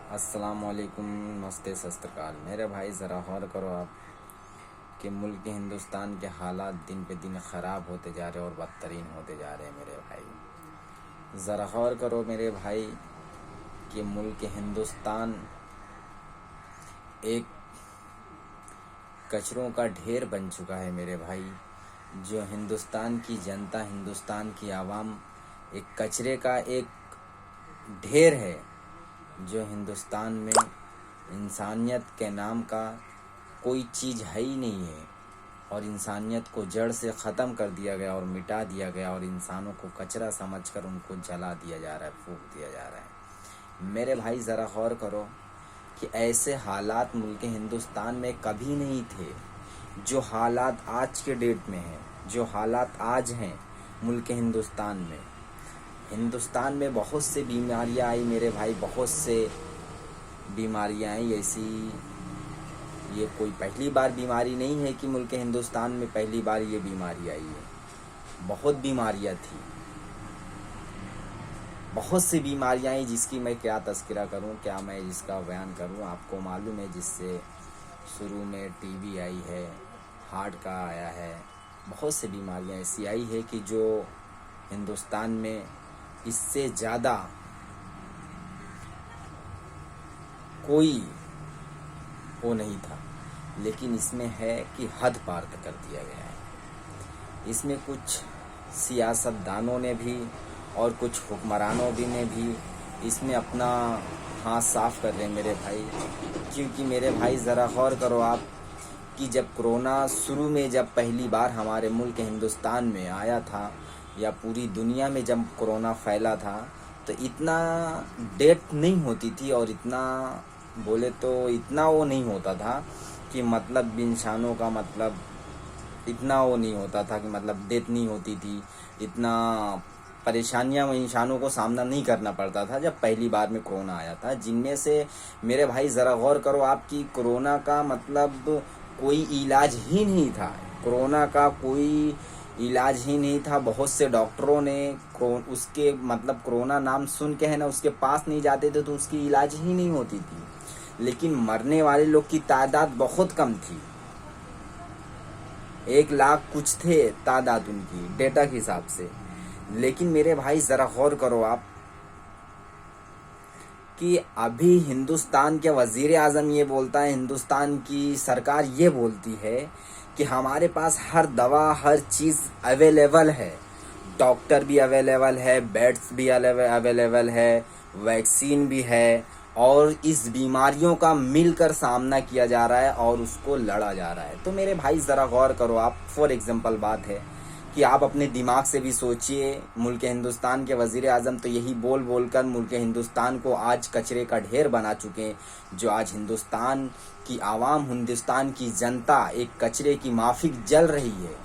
अस्सलामुअलैकुम, नमस्ते, सत श्री अकाल। मेरे भाई ज़रा गौर करो आप कि मुल्क हिंदुस्तान के हालात दिन पे दिन ख़राब होते जा रहे और बदतरीन होते जा रहे हैं। मेरे भाई ज़रा गौर करो मेरे भाई कि मुल्क हिंदुस्तान एक कचरों का ढेर बन चुका है। मेरे भाई, जो हिंदुस्तान की जनता, हिंदुस्तान की आवाम एक कचरे का एक ढेर है। जो हिंदुस्तान में इंसानियत के नाम का कोई चीज़ है ही नहीं है और इंसानियत को जड़ से ख़त्म कर दिया गया और मिटा दिया गया और इंसानों को कचरा समझकर उनको जला दिया जा रहा है, फूंक दिया जा रहा है। मेरे भाई ज़रा गौर करो कि ऐसे हालात मुल्क हिंदुस्तान में कभी नहीं थे। जो हालात आज के डेट में हैं, जो हालात आज हैं मुल्क हिंदुस्तान में बहुत से बीमारियां आई मेरे भाई, बहुत से बीमारियां आई ऐसी। ये कोई पहली बार बीमारी नहीं है कि मुल्क हिंदुस्तान में पहली बार ये बीमारी आई है। बहुत बीमारियां थी, बहुत सी बीमारियां आई जिसकी मैं क्या तस्करा करूं, क्या मैं जिसका बयान करूं। आपको मालूम है जिससे शुरू में टीबी आई है, हार्ट का आया है, बहुत सी बीमारियां ऐसी आई है कि जो हिंदुस्तान में इससे ज़्यादा कोई वो नहीं था। लेकिन इसमें है कि हद पार कर दिया गया है। इसमें कुछ सियासतदानों ने भी और कुछ हुक्मरानों भी ने भी इसमें अपना हाथ साफ कर रहे हैं मेरे भाई। क्योंकि मेरे भाई ज़रा गौर करो आप कि जब कोरोना शुरू में जब पहली बार हमारे मुल्क हिंदुस्तान में आया था या पूरी दुनिया में जब कोरोना फैला था तो इतना डेथ नहीं होती थी और इतना बोले तो इतना वो नहीं होता था कि मतलब इंसानों का मतलब इतना वो नहीं होता था कि मतलब डेथ नहीं होती थी। इतना परेशानियां इंसानों को सामना नहीं करना पड़ता था जब पहली बार में कोरोना आया था। जिनमें से मेरे भाई ज़रा गौर करो आपकी कोरोना का मतलब कोई इलाज ही नहीं था। कोरोना का कोई इलाज ही नहीं था। बहुत से डॉक्टरों ने उसके मतलब कोरोना नाम सुन के है ना उसके पास नहीं जाते थे तो उसकी इलाज ही नहीं होती थी। लेकिन मरने वाले लोग की तादाद बहुत कम थी, 1 लाख कुछ थे तादाद उनकी डेटा के हिसाब से। लेकिन मेरे भाई ज़रा गौर करो आप कि अभी हिंदुस्तान के वज़ीर आज़म ये बोलता है, हिंदुस्तान की सरकार ये बोलती है कि हमारे पास हर दवा हर चीज़ अवेलेबल है, डॉक्टर भी अवेलेबल है, बेड्स भी अवेलेबल है, वैक्सीन भी है और इस बीमारियों का मिलकर सामना किया जा रहा है और उसको लड़ा जा रहा है। तो मेरे भाई ज़रा गौर करो आप, फॉर एग्जांपल बात है कि आप अपने दिमाग से भी सोचिए। मुल्क हिंदुस्तान के वज़ीर आज़म तो यही बोल बोल कर मुल्क हिंदुस्तान को आज कचरे का ढेर बना चुके हैं। जो आज हिंदुस्तान की आवाम, हिंदुस्तान की जनता एक कचरे की माफिक जल रही है।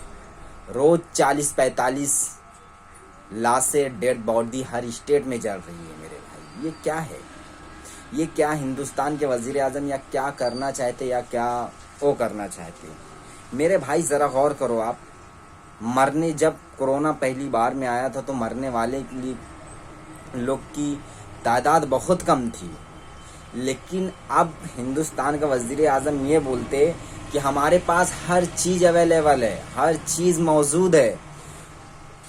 रोज़ 40-45 लाशें, डेड बॉडी हर स्टेट में जल रही है मेरे भाई। ये क्या है? ये क्या हिंदुस्तान के वज़ीर आज़म या क्या करना चाहते या क्या वो करना चाहते? मेरे भाई ज़रा गौर करो आप, मरने जब कोरोना पहली बार में आया था तो मरने वाले लोग की तादाद बहुत कम थी। लेकिन अब हिंदुस्तान का वज़ीर आज़म ये बोलते कि हमारे पास हर चीज़ अवेलेबल है, हर चीज़ मौजूद है,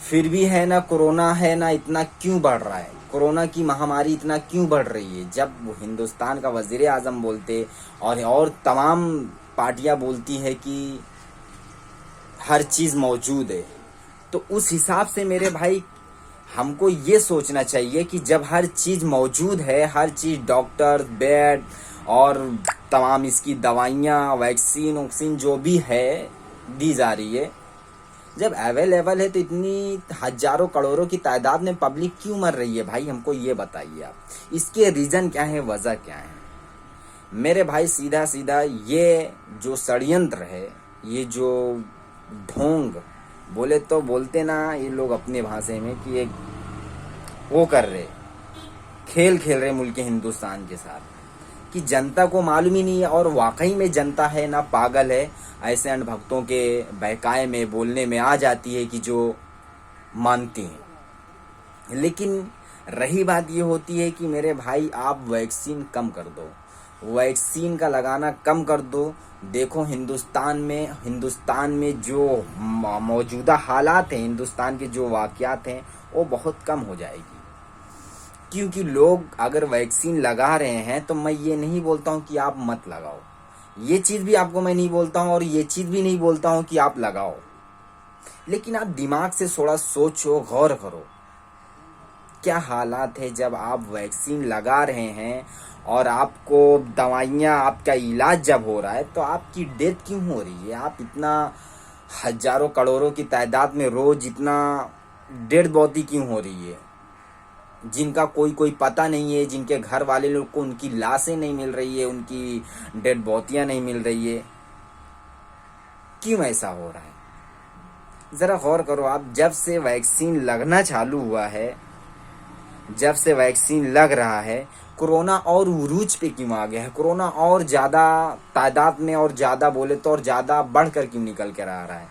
फिर भी है ना कोरोना है ना इतना क्यों बढ़ रहा है, कोरोना की महामारी इतना क्यों बढ़ रही है। जब वो हिंदुस्तान का वज़ीर आज़म बोलते और तमाम पार्टियां बोलती है कि हर चीज़ मौजूद है, तो उस हिसाब से मेरे भाई हमको ये सोचना चाहिए कि जब हर चीज़ मौजूद है, हर चीज़ डॉक्टर, बेड और तमाम इसकी दवाइयाँ, वैक्सीन जो भी है दी जा रही है, जब अवेलेबल है तो इतनी हजारों करोड़ों की तादाद में पब्लिक क्यों मर रही है भाई? हमको ये बताइए आप। इसके रीज़न क्या है, वजह क्या है? मेरे भाई सीधा सीधा ये जो षड्यंत्र है, ये जो ढोंग बोले तो बोलते ना ये लोग अपने भाषा में कि एक वो कर रहे, खेल खेल रहे मुल्क हिंदुस्तान के साथ कि जनता को मालूम ही नहीं है। और वाकई में जनता है ना पागल है, ऐसे अंधभक्तों के बहकाए में बोलने में आ जाती है कि जो मानती हैं। लेकिन रही बात ये होती है कि मेरे भाई आप वैक्सीन कम कर दो, वैक्सीन का लगाना कम कर दो। देखो हिंदुस्तान में जो मौजूदा हालात हैं, हिंदुस्तान के जो वाक़यात हैं, वो बहुत कम हो जाएगी। क्योंकि लोग अगर वैक्सीन लगा रहे हैं तो मैं ये नहीं बोलता हूँ कि आप मत लगाओ, ये चीज़ भी आपको मैं नहीं बोलता हूँ, और ये चीज़ भी नहीं बोलता हूँ कि आप लगाओ, लेकिन आप दिमाग से थोड़ा सोचो, गौर करो क्या हालात है जब आप वैक्सीन लगा रहे हैं और आपको दवाइयाँ, आपका इलाज जब हो रहा है तो आपकी डेथ क्यों हो रही है। आप इतना हजारों करोड़ों की तादाद में रोज इतना डेड बॉडी क्यों हो रही है, जिनका कोई पता नहीं है, जिनके घर वाले लोग को उनकी लाशें नहीं मिल रही है, उनकी डेड बॉडियाँ नहीं मिल रही है, क्यों ऐसा हो रहा है। ज़रा गौर करो आप। जब से वैक्सीन लगना चालू हुआ है, जब से वैक्सीन लग रहा है, कोरोना और उरूज पे क्यों आ गया है, कोरोना और ज़्यादा तादाद में और ज़्यादा बोले तो और ज़्यादा बढ़कर क्यों निकल कर आ रहा है।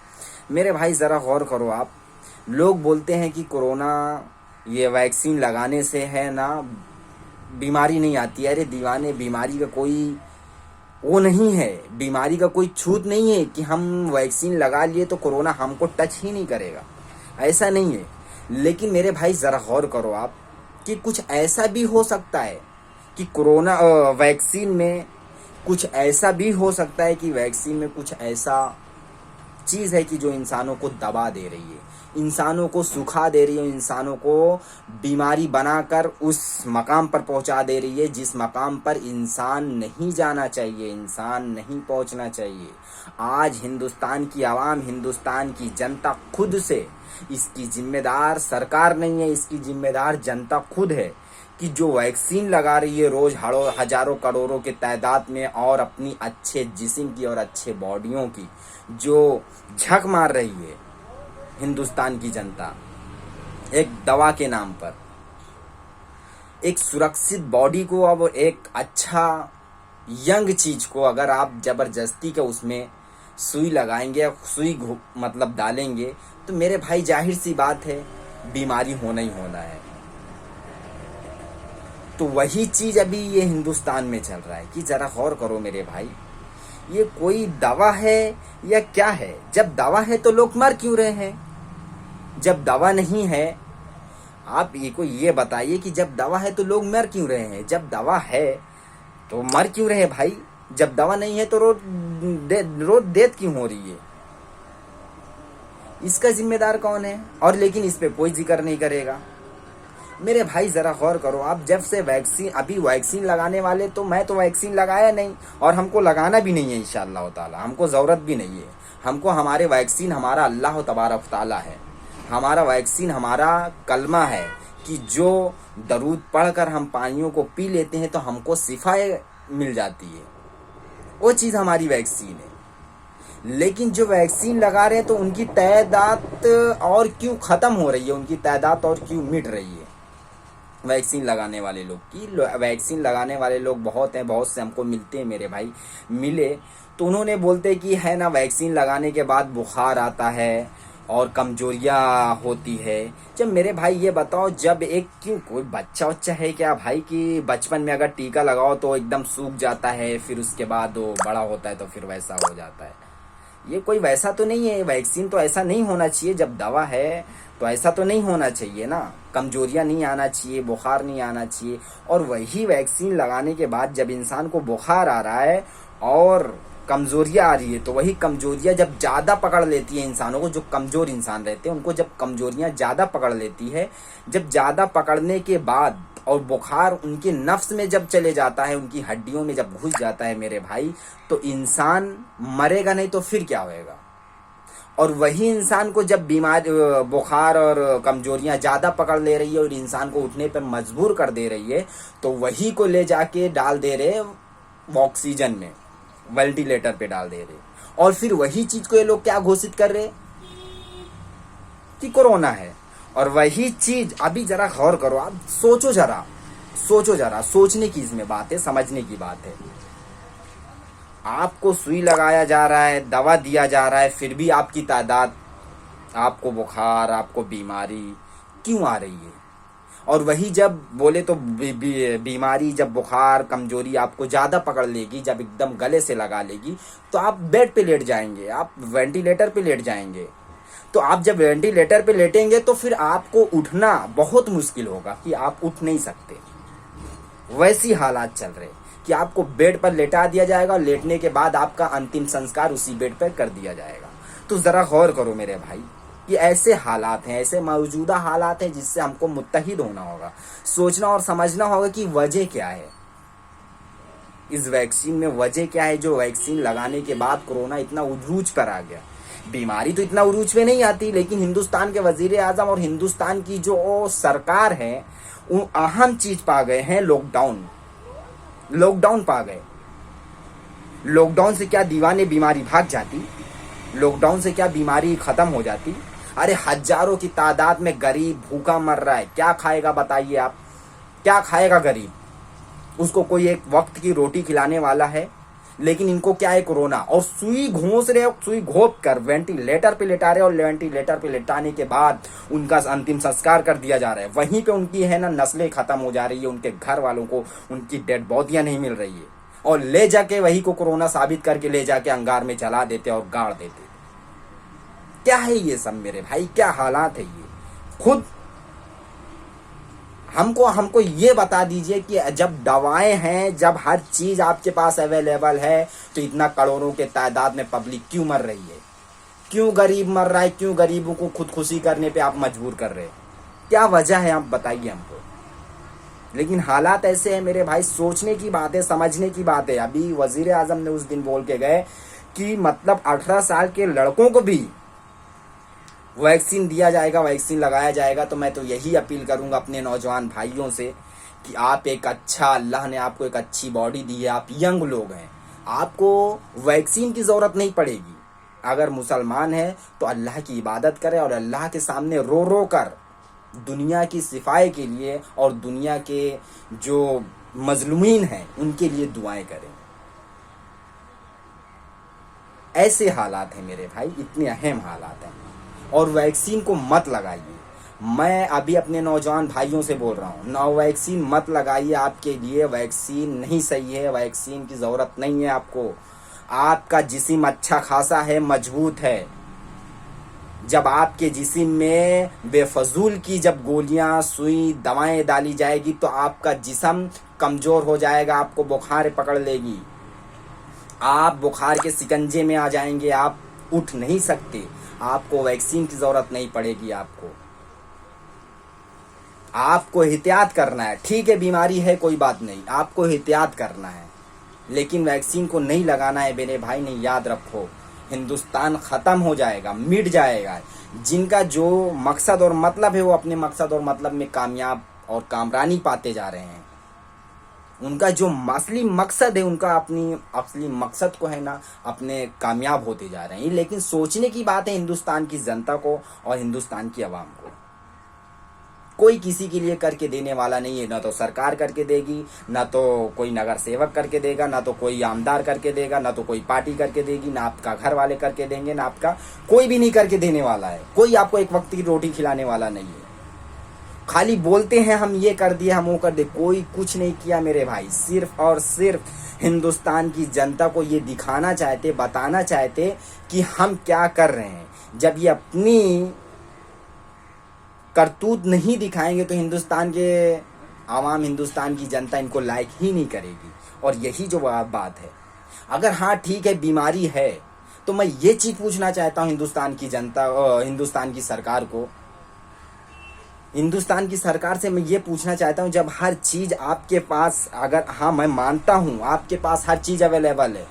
मेरे भाई ज़रा गौर करो आप। लोग बोलते हैं कि कोरोना ये वैक्सीन लगाने से है ना बीमारी नहीं आती। अरे दीवाने, बीमारी का कोई वो नहीं है, बीमारी का कोई छूत नहीं है कि हम वैक्सीन लगा लिए तो कोरोना हमको टच ही नहीं करेगा, ऐसा नहीं है। लेकिन मेरे भाई ज़रा गौर करो आप कि कुछ ऐसा भी हो सकता है कि कोरोना वैक्सीन में कुछ ऐसा भी हो सकता है कि वैक्सीन में कुछ ऐसा चीज़ है कि जो इंसानों को दबा दे रही है, इंसानों को सुखा दे रही है, इंसानों को बीमारी बनाकर उस मकाम पर पहुंचा दे रही है जिस मकाम पर इंसान नहीं जाना चाहिए, इंसान नहीं पहुंचना चाहिए। आज हिंदुस्तान की आवाम, हिंदुस्तान की जनता खुद से, इसकी जिम्मेदार सरकार नहीं है, इसकी जिम्मेदार जनता खुद है कि जो वैक्सीन लगा रही है रोज हजारों करोड़ों के तादाद में, और अपनी अच्छे जिस्म की और अच्छे बॉडियों की जो झक मार रही है हिंदुस्तान की जनता एक दवा के नाम पर, एक सुरक्षित बॉडी को, अब एक अच्छा यंग चीज को अगर आप जबरदस्ती के उसमें सुई लगाएंगे, सुई मतलब डालेंगे, तो मेरे भाई जाहिर सी बात है बीमारी होना ही होना है। तो वही चीज अभी ये हिंदुस्तान में चल रहा है कि जरा गौर करो मेरे भाई, ये कोई दवा है या क्या है। जब दवा है तो लोग मर क्यों रहे हैं, जब दवा नहीं है आप ये बताइए कि जब दवा है तो लोग मर क्यों रहे हैं, जब दवा है तो मर क्यों रहे भाई, जब दवा नहीं है तो रोज डेथ क्यों हो रही है। इसका जिम्मेदार कौन है, और लेकिन इस पे कोई जिक्र नहीं करेगा। मेरे भाई ज़रा गौर करो आप। जब से अभी वैक्सीन लगाने वाले, तो मैं तो वैक्सीन लगाया नहीं और हमको लगाना भी नहीं है इंशाअल्लाह ताला, हमको ज़रूरत भी नहीं है। हमको हमारे वैक्सीन हमारा अल्लाह तबारक ताला है, हमारा वैक्सीन हमारा कलमा है कि जो दरूद पढ़कर हम पानियों को पी लेते हैं तो हमको शिफाए मिल जाती है, वो चीज़ हमारी वैक्सीन है। लेकिन जो वैक्सीन लगा रहे हैं तो उनकी तादाद और क्यों ख़त्म हो रही है, उनकी तादाद और क्यों मिट रही है। वैक्सीन लगाने वाले लोग की, वैक्सीन लगाने वाले लोग बहुत हैं, बहुत से हमको मिलते हैं मेरे भाई, मिले तो उन्होंने बोलते कि है ना वैक्सीन लगाने के बाद बुखार आता है और कमजोरियाँ होती है। जब मेरे भाई ये बताओ, जब एक क्यों कोई बच्चा है क्या भाई कि बचपन में अगर टीका लगाओ तो एकदम सूख जाता है, फिर उसके बाद वो बड़ा होता है तो फिर वैसा हो जाता है। ये कोई वैसा तो नहीं है, वैक्सीन तो ऐसा नहीं होना चाहिए। जब दवा है तो ऐसा तो नहीं होना चाहिए ना, कमजोरियां नहीं आना चाहिए, बुखार नहीं आना चाहिए। और वही वैक्सीन लगाने के बाद जब इंसान को बुखार आ रहा है और कमजोरियां आ रही है, तो वही कमजोरियां जब ज़्यादा पकड़ लेती है इंसानों को, जो कमज़ोर इंसान रहते हैं उनको जब कमजोरियां ज़्यादा पकड़ लेती है, जब ज़्यादा पकड़ने के बाद और बुखार उनके नफ्स में जब चले जाता है, उनकी हड्डियों में जब घुस जाता है मेरे भाई, तो इंसान मरेगा नहीं तो फिर क्या होएगा। और वही इंसान को जब बुखार और कमजोरियां ज़्यादा पकड़ ले रही है और इंसान को उठने पर मजबूर कर दे रही है, तो वही को ले जाके डाल दे रहे ऑक्सीजन में, वेंटिलेटर पे डाल दे रहे, और फिर वही चीज को ये लोग क्या घोषित कर रहे कि कोरोना है। और वही चीज अभी जरा गौर करो आप, सोचो जरा, सोचने की इसमें बात है, समझने की बात है। आपको सुई लगाया जा रहा है, दवा दिया जा रहा है, फिर भी आपकी तादाद, आपको बुखार, आपको बीमारी क्यों आ रही है। और वही जब बोले तो बीमारी, जब बुखार कमजोरी आपको ज़्यादा पकड़ लेगी, जब एकदम गले से लगा लेगी, तो आप बेड पे लेट जाएंगे, आप वेंटिलेटर पे लेट जाएंगे। तो आप जब वेंटिलेटर पे लेटेंगे तो फिर आपको उठना बहुत मुश्किल होगा कि आप उठ नहीं सकते। वैसी हालात चल रहे कि आपको बेड पर लेटा दिया जाएगा और लेटने के बाद आपका अंतिम संस्कार उसी बेड पर कर दिया जाएगा। तो ज़रा गौर करो मेरे भाई कि ऐसे हालात हैं, ऐसे मौजूदा हालात हैं जिससे हमको मुत्तहिद होना होगा, सोचना और समझना होगा कि वजह क्या है, इस वैक्सीन में वजह क्या है जो वैक्सीन लगाने के बाद कोरोना इतना उरूज पर आ गया। बीमारी तो इतना उरूज पे नहीं आती, लेकिन हिंदुस्तान के वजीर आजम और हिंदुस्तान की जो सरकार है वो अहम चीज पा गए हैं, लॉकडाउन पा गए। लॉकडाउन से क्या दीवाने बीमारी भाग जाती, लॉकडाउन से क्या बीमारी खत्म हो जाती। अरे हजारों की तादाद में गरीब भूखा मर रहा है, क्या खाएगा बताइए आप, क्या खाएगा गरीब, उसको कोई एक वक्त की रोटी खिलाने वाला है। लेकिन इनको क्या है, कोरोना, और सुई घोंस रहे, सुई घोंप कर वेंटिलेटर पे लेटा रहे, और वेंटिलेटर पे लेटाने के बाद उनका अंतिम संस्कार कर दिया जा रहा है। वहीं पे उनकी है ना नस्लें खत्म हो जा रही है, उनके घर वालों को उनकी डेड बॉडियां नहीं मिल रही है, और ले जाके वही को कोरोना साबित करके ले जाके अंगार में जला देते और गाड़ देते। क्या है ये सब मेरे भाई, क्या हालात है ये। खुद हमको ये बता दीजिए कि जब दवाएं हैं, जब हर चीज आपके पास अवेलेबल है, तो इतना करोड़ों के तादाद में पब्लिक क्यों मर रही है, क्यों गरीब मर रहा है, क्यों गरीबों को खुदकुशी करने पे आप मजबूर कर रहे हैं, क्या वजह है, आप बताइए हमको। लेकिन हालात ऐसे हैं मेरे भाई, सोचने की बात है, समझने की बात है। अभी वजीर आजम ने उस दिन बोल के गए कि मतलब 18 साल के लड़कों को भी वैक्सीन दिया जाएगा, वैक्सीन लगाया जाएगा। तो मैं तो यही अपील करूंगा अपने नौजवान भाइयों से कि आप एक अच्छा, अल्लाह ने आपको एक अच्छी बॉडी दी है, आप यंग लोग हैं, आपको वैक्सीन की ज़रूरत नहीं पड़ेगी। अगर मुसलमान है तो अल्लाह की इबादत करें और अल्लाह के सामने रो रो कर दुनिया की सिफाई के लिए और दुनिया के जो मजलूमीन हैं उनके लिए दुआएं करें। ऐसे हालात हैं मेरे भाई, इतने अहम हालात हैं। और वैक्सीन को मत लगाइए, मैं अभी अपने नौजवान भाइयों से बोल रहा हूँ, ना वैक्सीन मत लगाइए। आपके लिए वैक्सीन नहीं सही है, वैक्सीन की ज़रूरत नहीं है आपको। आपका जिस्म अच्छा खासा है, मजबूत है। जब आपके जिस्म में बेफजूल की जब गोलियां, सुई, दवाएं डाली जाएगी तो आपका जिस्म कमज़ोर हो जाएगा, आपको बुखार पकड़ लेगी, आप बुखार के शिकंजे में आ जाएंगे, आप उठ नहीं सकते। आपको वैक्सीन की ज़रूरत नहीं पड़ेगी। आपको एहतियात करना है, ठीक है बीमारी है कोई बात नहीं, आपको एहतियात करना है, लेकिन वैक्सीन को नहीं लगाना है मेरे भाई। नहीं, याद रखो, हिंदुस्तान ख़त्म हो जाएगा, मिट जाएगा। जिनका जो मकसद और मतलब है वो अपने मकसद और मतलब में कामयाब और कामरानी पाते जा रहे हैं। उनका जो असली मकसद है, उनका अपनी असली मकसद को है ना अपने कामयाब होते जा रहे हैं। लेकिन सोचने की बात है हिंदुस्तान की जनता को और हिंदुस्तान की आवाम को। कोई किसी के लिए करके देने वाला नहीं है, ना तो सरकार करके देगी, ना तो कोई नगर सेवक करके देगा, ना तो कोई आमदार करके देगा, ना तो कोई पार्टी करके देगी, ना आपका घर वाले करके देंगे, ना आपका कोई भी नहीं करके देने वाला है। कोई आपको एक वक्त की रोटी खिलाने वाला नहीं है। खाली बोलते हैं हम ये कर दिए, हम वो कर दे, कोई कुछ नहीं किया मेरे भाई। सिर्फ और सिर्फ हिंदुस्तान की जनता को ये दिखाना चाहते, बताना चाहते कि हम क्या कर रहे हैं। जब ये अपनी करतूत नहीं दिखाएंगे तो हिंदुस्तान के आवाम, हिंदुस्तान की जनता इनको लाइक ही नहीं करेगी। और यही जो बात है। अगर हाँ ठीक है बीमारी है, तो मैं ये चीज़ पूछना चाहता हूँ हिंदुस्तान की जनता, हिंदुस्तान की सरकार को, हिंदुस्तान की सरकार से मैं ये पूछना चाहता हूँ, जब हर चीज़ आपके पास, अगर हाँ मैं मानता हूँ आपके पास हर चीज़ अवेलेबल है,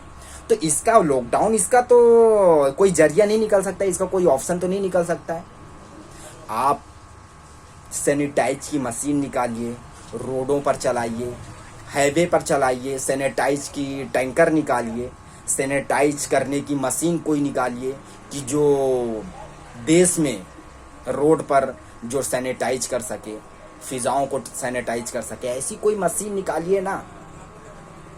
तो इसका लॉकडाउन, इसका तो कोई जरिया नहीं निकल सकता, इसका कोई ऑप्शन तो नहीं निकल सकता है। आप सैनिटाइज की मशीन निकालिए, रोडों पर चलाइए, हाईवे पर चलाइए, सैनिटाइज की टैंकर निकालिए, सैनिटाइज करने की मशीन कोई निकालिए कि जो देश में रोड पर जो सैनिटाइज कर सके, फिजाओं को सैनिटाइज कर सके, ऐसी कोई मशीन निकालिए ना।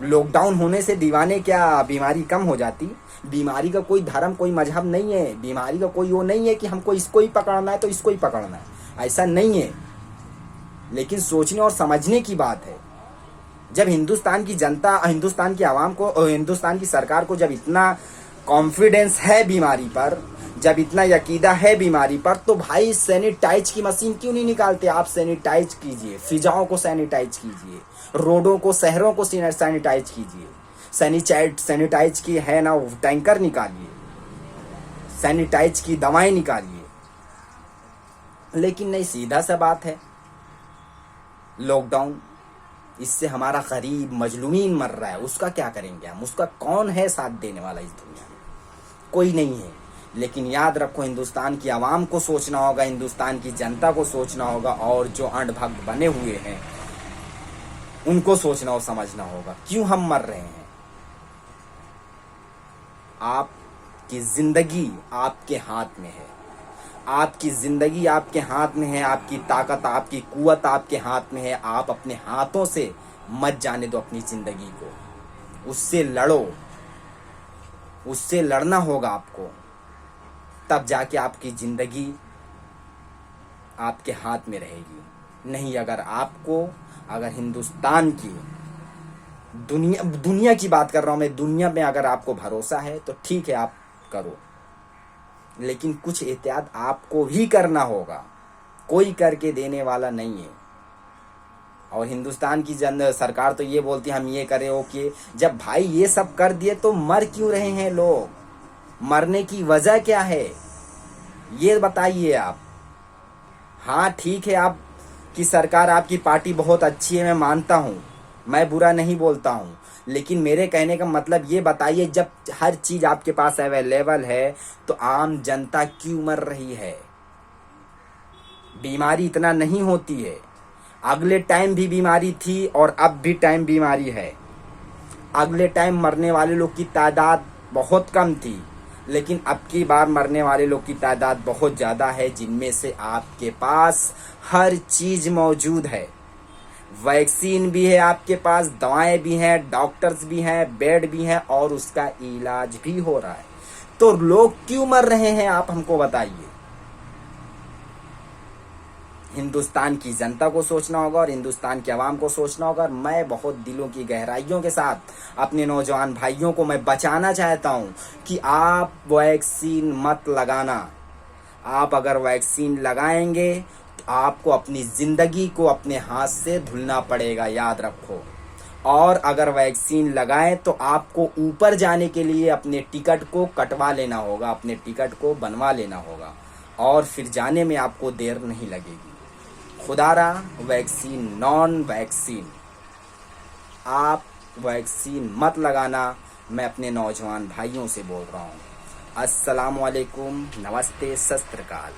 लॉकडाउन होने से दीवाने क्या बीमारी कम हो जाती? बीमारी का कोई धर्म, कोई मजहब नहीं है। बीमारी का कोई वो नहीं है कि हमको इसको ही पकड़ना है तो इसको ही पकड़ना है, ऐसा नहीं है। लेकिन सोचने और समझने की बात है। जब हिंदुस्तान की जनता, हिंदुस्तान की आवाम को और हिंदुस्तान की सरकार को जब इतना कॉन्फिडेंस है बीमारी पर, जब इतना यकीदा है बीमारी पर, तो भाई सैनिटाइज की मशीन क्यों नहीं निकालते? आप सैनिटाइज कीजिए, फिजाओं को सैनिटाइज कीजिए, रोडों को, शहरों को सैनिटाइज कीजिए। सैनिटाइज की है ना टैंकर निकालिए, सैनिटाइज की दवाएं निकालिए। लेकिन नहीं, सीधा सा बात है, लॉकडाउन, इससे हमारा गरीब मजलूमीन मर रहा है, उसका क्या करेंगे हम? उसका कौन है साथ देने वाला इस दुनिया में? कोई नहीं है। लेकिन याद रखो, हिंदुस्तान की आवाम को सोचना होगा, हिंदुस्तान की जनता को सोचना होगा, और जो अंधभक्त बने हुए हैं उनको सोचना और समझना होगा क्यों हम मर रहे हैं। आपकी जिंदगी आपके हाथ में है, आपकी जिंदगी आपके हाथ में है, आपकी ताकत, आपकी कुव्वत आपके हाथ में है। आप अपने हाथों से मत जाने दो अपनी जिंदगी को, उससे लड़ो, उससे लड़ना होगा आपको, तब जाके आपकी जिंदगी आपके हाथ में रहेगी। नहीं, अगर हिंदुस्तान की, दुनिया की बात कर रहा हूं मैं, दुनिया में अगर आपको भरोसा है तो ठीक है, आप करो, लेकिन कुछ एहतियात आपको भी करना होगा, कोई करके देने वाला नहीं है। और हिंदुस्तान की सरकार तो ये बोलती है हम ये करें ओके। जब भाई ये सब कर दिए तो मर क्यों रहे हैं लोग? मरने की वजह क्या है ये बताइए आप। हाँ ठीक है, आपकी सरकार, आपकी पार्टी बहुत अच्छी है, मैं मानता हूँ, मैं बुरा नहीं बोलता हूँ, लेकिन मेरे कहने का मतलब ये बताइए, जब हर चीज आपके पास अवेलेबल है तो आम जनता क्यों मर रही है? बीमारी इतना नहीं होती है, अगले टाइम भी बीमारी थी और अब भी टाइम बीमारी है। अगले टाइम मरने वाले लोग की तादाद बहुत कम थी, लेकिन अब की बार मरने वाले लोग की तादाद बहुत ज़्यादा है, जिनमें से आपके पास हर चीज़ मौजूद है। वैक्सीन भी है आपके पास, दवाएं भी हैं, डॉक्टर्स भी हैं, बेड भी हैं, और उसका इलाज भी हो रहा है। तो लोग क्यों मर रहे हैं आप हमको बताइए। हिंदुस्तान की जनता को सोचना होगा और हिंदुस्तान की आवाम को सोचना होगा। और मैं बहुत दिलों की गहराइयों के साथ अपने नौजवान भाइयों को मैं बचाना चाहता हूं कि आप वैक्सीन मत लगाना। आप अगर वैक्सीन लगाएंगे तो आपको अपनी ज़िंदगी को अपने हाथ से धुलना पड़ेगा, याद रखो। और अगर वैक्सीन लगाएं तो आपको ऊपर जाने के लिए अपने टिकट को कटवा लेना होगा, अपने टिकट को बनवा लेना होगा, और फिर जाने में आपको देर नहीं लगेगी। खुदारा वैक्सीन, नॉन वैक्सीन, आप वैक्सीन मत लगाना, मैं अपने नौजवान भाइयों से बोल रहा हूँ। अस्सलाम वालेकुम, नमस्ते, सत श्री अकाल।